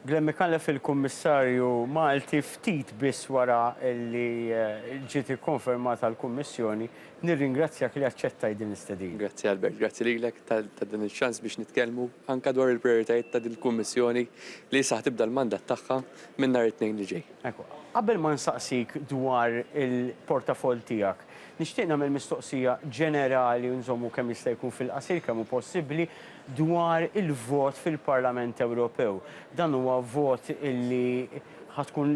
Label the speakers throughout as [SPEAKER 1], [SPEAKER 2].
[SPEAKER 1] Glenn McAuliffe il-Kummissarju Malti ftit biss wara li ġiet ikkonfermata l-Kummissjoni, nirringrazzjak li aċċettaj din l-istedin.
[SPEAKER 2] Grazzi Albert, grazzi lilek ta' din il-ċans biex nitkellmu anke dwar il-prijoritajiet ta' din il-Kummissjoni li issa tibda l-mandat tagħha minn nhar it-tnejn li ġej.
[SPEAKER 1] Qabel ma nsaqsik dwar il-portafol tiegħek, nixtieq nagħmel mistoqsija ġenerali u nżommu kemm jista' jkun fil-qasir kemm hu possibbli dwar il-vot fil-Parlament Ewropew. Dan huwa vot illi ħatkun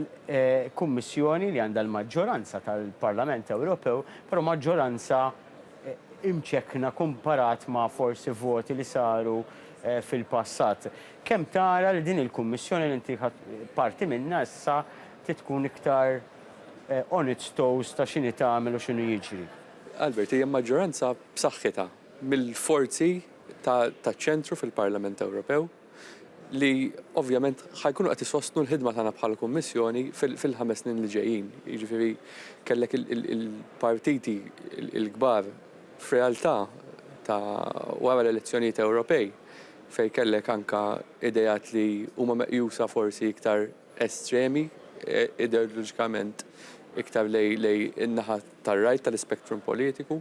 [SPEAKER 1] kummissjoni li għandha l-maġġoranza tal-Parlament Ewropew, però maġġoranza imċekkna komparat ma' forsi voti li saru fil-passat. Kemm tara li din il-kummissjoni li inti parti minnha issa tkun iktar on its toes ta' x'inhi tagħmel u x'inhu jiġri?
[SPEAKER 2] Albert, hija maġġoranza b'saħħitha mill-forzi taċ-ċentru fil-Parlament Ewropew li ovvjament ħajkunu qed isostnu l-ħidma tagħna bħala Kummissjoni fil-5 snin li ġejjin. Jiġifieri kellek il-partiti l-kbar f'realtà ta' wara l-elezzjonijiet Ewropej fejn kellek anke idejat li huma meqjusa forsi iktar estremi ideoloġikament iktar lej in-naħa tar-right tal-ispektrum politiku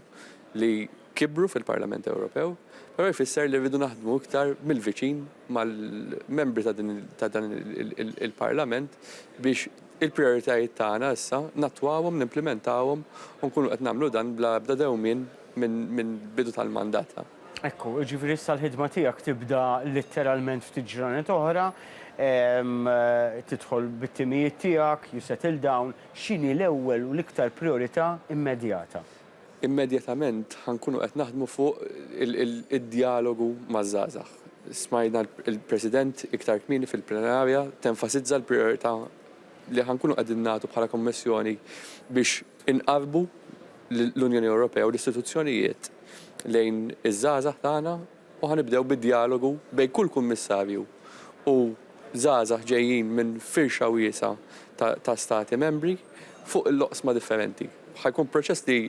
[SPEAKER 2] li kibru fil-Parlament Ewropew, però jfisser li rridu naħdmu iktar mill-viċin mal-membri ta' dan il-Parlament biex il-prioritajiet tagħna issa nattwawhom, nimplementawhom u nkunu qed nagħmlu dan bla dewmien minn bidu tal-mandata.
[SPEAKER 1] Ekku, ġifieri issa l-ħidma tiegħek tibda litteralment ftit ġranet oħra, tidħol bit-timijiet tiegħek, you settle down, x'inhi l-ewwel u l-iktar priorità immedjata?
[SPEAKER 2] Immedjatament ħankunu qed naħdmu fuq id-dialogu maż-żgħażagħ. Smajna il-President iktar kmieni fil-plenarja tenfasizza l-priorità li ħankunu qegħdin nagħtu bħala Kommissjoni biex inqarbu l-Unjoni Ewropea u l-istituzzjonijiet lejn iż-żgħażagħ tagħna u ħanibdew bid-dialogu bejn kull kummissarju u żgħażagħ ġejjin minn firxa wiesa ta' stati membri fuq il-loqsma differenti. Ħajkun proċess li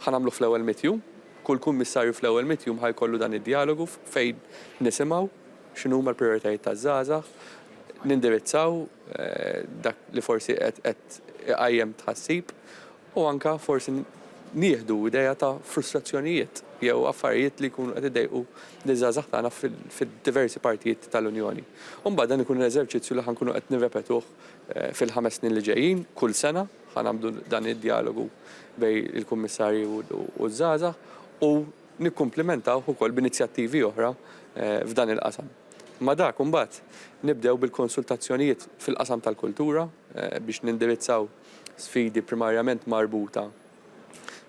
[SPEAKER 2] ħanamlu fl-ewwel mitjum, kull kummissarju fl-ewwel mitjum ħajkollu dan id-dialogu fejn nisimgħu x'inhu huma l-prijoritajiet taż-żgħażagħ, nindirizzaw dak li forsi qed iqajjem tħassib u anke forsi nieħdu idea ta' frustrazzjonijiet jew affarijiet li jkunu qed idejqu liż-żgħażagħ tagħna fid-diversi partijiet tal-Unjoni. U mbagħad dan ikun eżerċizzju li ħankunu qed nirrepetuh fil-5 snin li ġejjin kull sena ħanamlu dan id-dialogu bejn il-kummissarji u ż-żgħażagħ u nikkumplimentaw ukoll b'inizjattivi oħra f'dan il-qasam. Ma dak imbagħad nibdew bil-konsultazzjonijiet fil-qasam tal-kultura biex nindirizzaw sfidi primarjament marbuta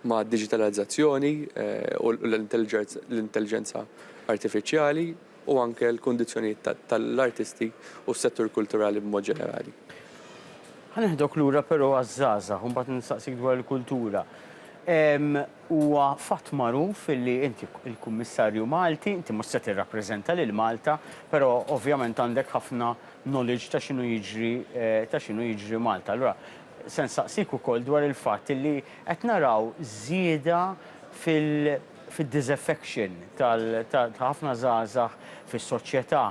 [SPEAKER 2] ma' digitalizzazzjoni u l-intelligenza artifiċjali u anke l-kondizzjonijiet tal-artisti u s-settur kulturali b'mod ġenerali.
[SPEAKER 1] Ħaneħdok lura però għaż-żgħażagħ u mbagħad nistaqsik dwar il-kultura. Huwa fatt magħruf illi inti il-Kummissarju Malti, inti mhux se tirrappreżenta lil Malta, però ovvjament għandek ħafna knowledge ta' x'inhu jiġri Malta. Allura se nsaqsik ukoll dwar il-fatt li qed naraw żieda fil-disaffection ta' ħafna żgħażagħ fis-soċjetà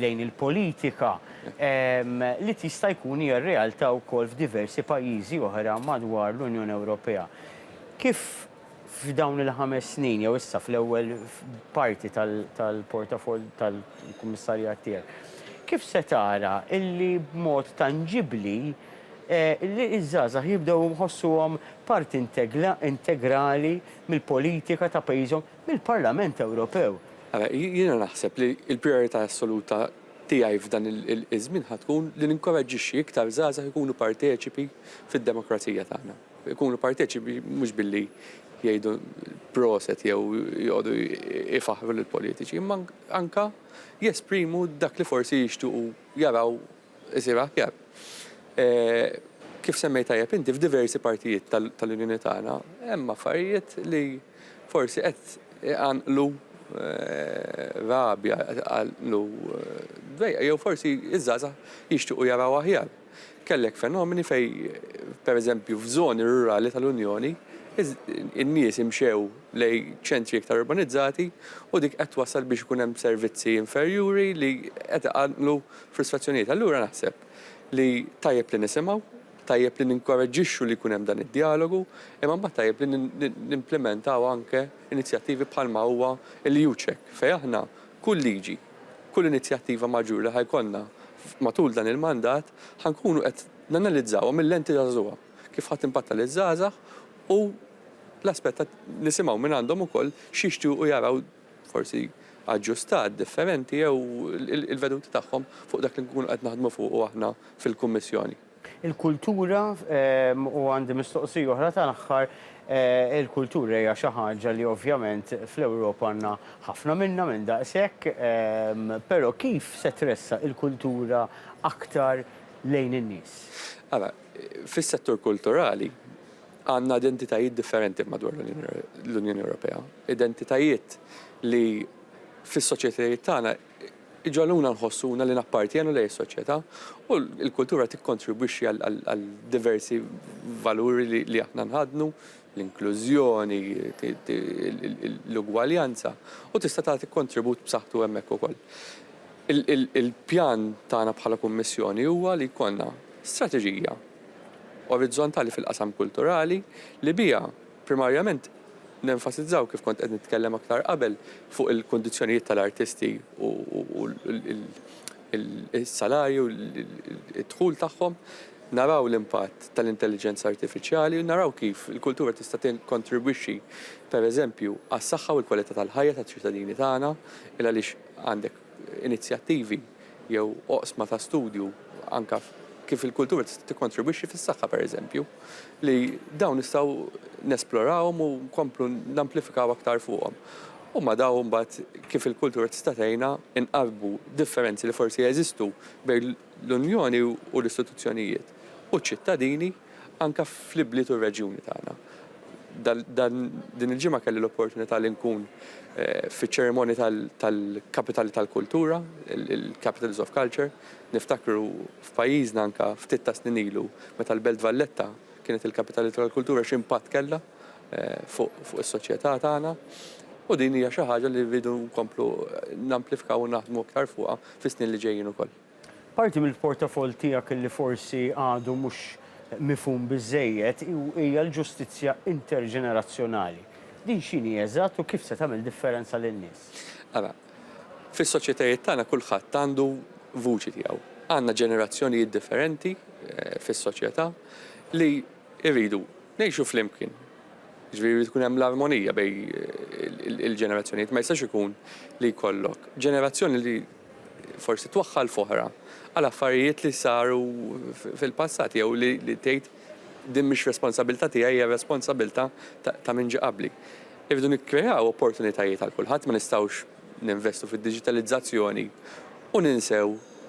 [SPEAKER 1] lejn il-politika li tista' jkun hija r-realtà wkoll f'diversi pajjiżi oħra madwar l-Unjoni Ewropea. Kif f'dawn il-5 snin jew issa fl-ewwel parti tal-portafol tal-kummissarjat tiegħek, kif se tara illi b'mod tanġibbli li iż-żgħażagħ jibdew nħossuhom parti integrali mill-politika ta' pajjiżhom mill-Parlament Ewropew?
[SPEAKER 2] Jiena naħseb li l-prijorità assoluta tiegħi f'dan iż-żmien ħatkun li ninkoraġġixxi iktar żgħażagħ ikunu parteċipi fid-demokrazija tagħna. Ikunu parteċipi mhux billi jgħidu proset jew jgħodu ifaħru lill-politiċi, imma anke jesprimu dak li forsi jixtiequ jaraw isir aħjar. Kif semmejt tajjeb inti f'diversi partijiet tal-Unjoni tagħna hemm affarijiet li forsi qed iqanqlu rabja, iqanqlu dwejja jew forsi iż-żgħażagħ jixtiequ jaraw aħjar. Kellek fenomeni fejn pereżempju f'żoni rurali tal-Unjoni in-nies imxew lej ċentri iktar urbanizzati u dik qed wasal biex ikun hemm servizzi inferjuri li qed iqallu frustrazzjonijiet. Allura naħseb li tajjeb li nisimgħu, tajjeb li ninkoraġġixxu li jkun hemm dan id-dialogu, imma mbagħad tajjeb li nimplementaw anke inizjattivi bħalma huwa il-UCHEC fejn aħna kull liġi, kull inizjattiva maġur li ħajkollna matul dan il-mandat ħankunu qed nanalizzawha mill-lenti żagħżugħa kif ħadd impatta liż-żgħażagħ u l-aspett nisimgħu minn għandhom ukoll x'jixtiequ jaraw forsi aġġustat differenti jew il-veduti tagħhom fuq dak li nkunu qed naħdmu fuq aħna fil-Kummissjoni.
[SPEAKER 1] Il-kultura u għandi mistoqsija oħra tal-aħħar il-kultura hija xi ħaġa li ovvjament fl-Ewropa għandna ħafna minnha minn daqshekk, però kif se tressa il-kultura aktar lejn in-nies?
[SPEAKER 2] Ara, fis-settur kulturali għandna identitajiet differenti madwar l-Unjoni Ewropea. Identitajiet li fis-soċjetajiet tagħna iġaluna nħossuna li nappartjenu lejn is-soċjetà u l-kultura tikkontribwixxi għal diversi valuri li aħna nħadnu, l-inklużjoni, l-ugwaljanza u tista' tagħti kontribut b'saħħtu hemmhekk ukoll. Il-pjan tagħna bħala Kummissjoni huwa li jkollna strateġija orizzontali fil-qasam kulturali li biha primarjament nenfasizzaw kif kont qed nitkellem aktar qabel fuq il-kundizzjonijiet tal-artisti u il-salarju, id-dħul tagħhom, naraw l-impatt tal-intelligenza artifiċjali u naraw kif il-kultura tista' tikkontribwixxi pereżempju għas-saħħa u l-kwalità tal-ħajja taċ-ċittadini tagħna il għaliex għandek inizjattivi jew oqsma ta' studju anke kif il-kultura tista' tikkontribwixxi fis-saħħa pereżempju li dawn nistgħu nesplorawhom u nkomplu namplifikaw aktar fuqhom. U ma daw mbagħad kif il-kultura tista' tgħinna inqarbu differenzi li forsi jeżistu bejn l-Unjoni u l-istituzzjonijiet u ċ-ċittadini anke fl-ibliet u r-reġjuni tagħna. Din il-ġimgħa kelli l-opportunità li nkun fiċ-ċerimonji tal-Kapitali tal-Kultura, il-Capitals of Culture, niftakru f'pajjiżna anke ftit ta' snin ilu meta l-Belt Valletta kienet il-Kapitali tal-Kultura x'impatt kellha fuq is-soċjetà tagħna. U din hija xi ħaġa li rridu nkomplu namplifikaw u naħdmu aktar fuqha fis-snin li ġejjin ukoll.
[SPEAKER 1] Parti mill-portafol tiegħek li forsi għadu mhux mifhum biżżejjed hija l-ġustizzja interġenerazzjonali. Din x'inhi eżatt u kif se tagħmel differenza lin-nies?
[SPEAKER 2] Ara, fis-soċjetajiet tagħna kulħadd għandu vuċi tiegħu. Għandna ġenerazzjonijiet differenti fis-soċjetà li jridu ngħixu flimkien. Ġifieri tkun hemm l-armonija bejn il-ġenerazzjonijiet, ma jistax ikun li jkollok ġenerazzjoni li forsi twaħħal f'oħra għal affarijiet li saru fil-passat jew li tgħid din mhix responsabilità tiegħi hija responsabilità ta' min ġie qabli. Irridu nikkreaw opportunitajiet għal kulħadd ma nistgħux ninvestu fid-diġitalizzazzjoni u ninsew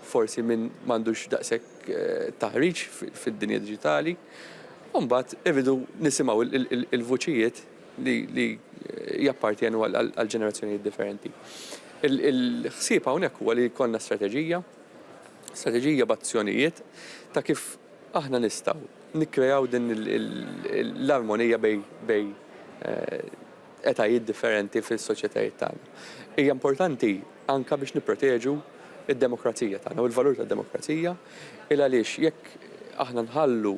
[SPEAKER 2] forsi min m'għandux daqshekk taħriġ fid-dinja diġitali. U mbagħad irridu nisimgħu il-vuċijiet li jappartjenu għal ġenerazzjonijiet differenti. Il-ħsieb hawnhekk huwa li jkollna strateġija b'azzjonijiet ta' kif aħna nistgħu nikkreaw din l-armonija bejn etajiet differenti fis-soċjetajiet tagħna. Hija importanti anke biex nipproteġu id-demokrazija tagħna u l-valur tad-demokrazija il għaliex jekk aħna nħallu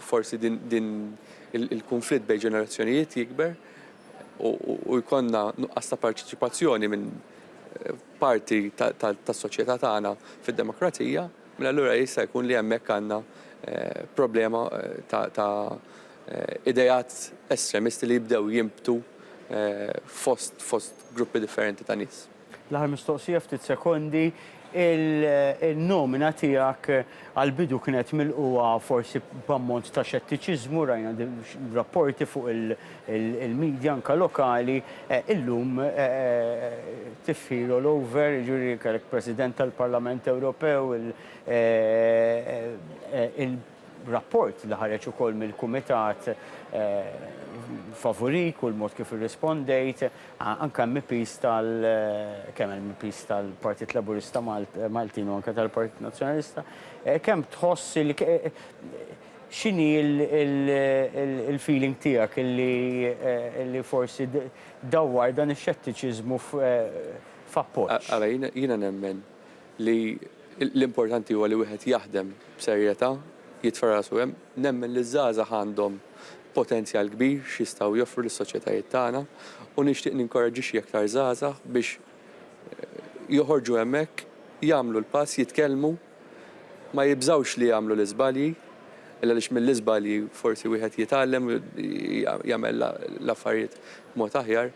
[SPEAKER 2] forsi din il-konflitt bejn ġenerazzjonijiet jikber u jkollna nuqqas ta' parteċipazzjoni minn parti tas-soċjetà tagħna fid-demokrazija, mela allura jista' jkun li hemmhekk għandna problema ta' idejat estremisti li jibdew jimbtu fost gruppi differenti ta' nies.
[SPEAKER 1] L-aħħar mistoqsija ftit sekondi, il-nomina tiegħek għal-bidu kienet milquha forsi b'ammont ta' xettiċiżmu, rajna rapporti fuq il-medja anke lokali, illum tifħilu l-over, ġuri kellek President tal-Parlament Ewropew, il-rapport li ħareġ ukoll mill-Kumitat favorik u l-mod kif irrispondejt, anke MPs kemm MPs tal-Partit Laburista Maltin u anke tal-Partit Nazzjonalista, kemm tħoss li x'inhi il-feeling tiegħek illi forsi dawwar dan ix-xettiċiżmu f'appoġġ?
[SPEAKER 2] Ara jiena nemmen li l-importanti huwa li wieħed jaħdem b'serjetà, jitfarasu hemm, nemmen li żgħażagħ għandhom potenzjal kbir x'jistgħu joffru lis-soċjetajiet tagħna u nixtieq ninkoraġġixxi aktar żgħażagħ biex joħorġu hemmhekk, jagħmlu l-pass, jitkellmu, ma jibżawx li jagħmlu l-iżbalji, illa għaliex mill-iżbalji forsi wieħed jitgħallem jagħmel l-affarijiet mod aħjar,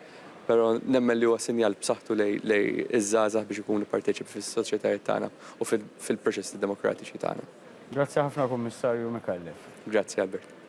[SPEAKER 2] però nemmen li huwa sinjal b'saħħtu lej iż-żgħażagħ biex ikunu parteċipi fis-soċjetajiet tagħna u fil-proċessi demokratiċi tagħna.
[SPEAKER 1] Grazzi ħafna Kummissarju Mikallef.
[SPEAKER 2] Grazzi Albert.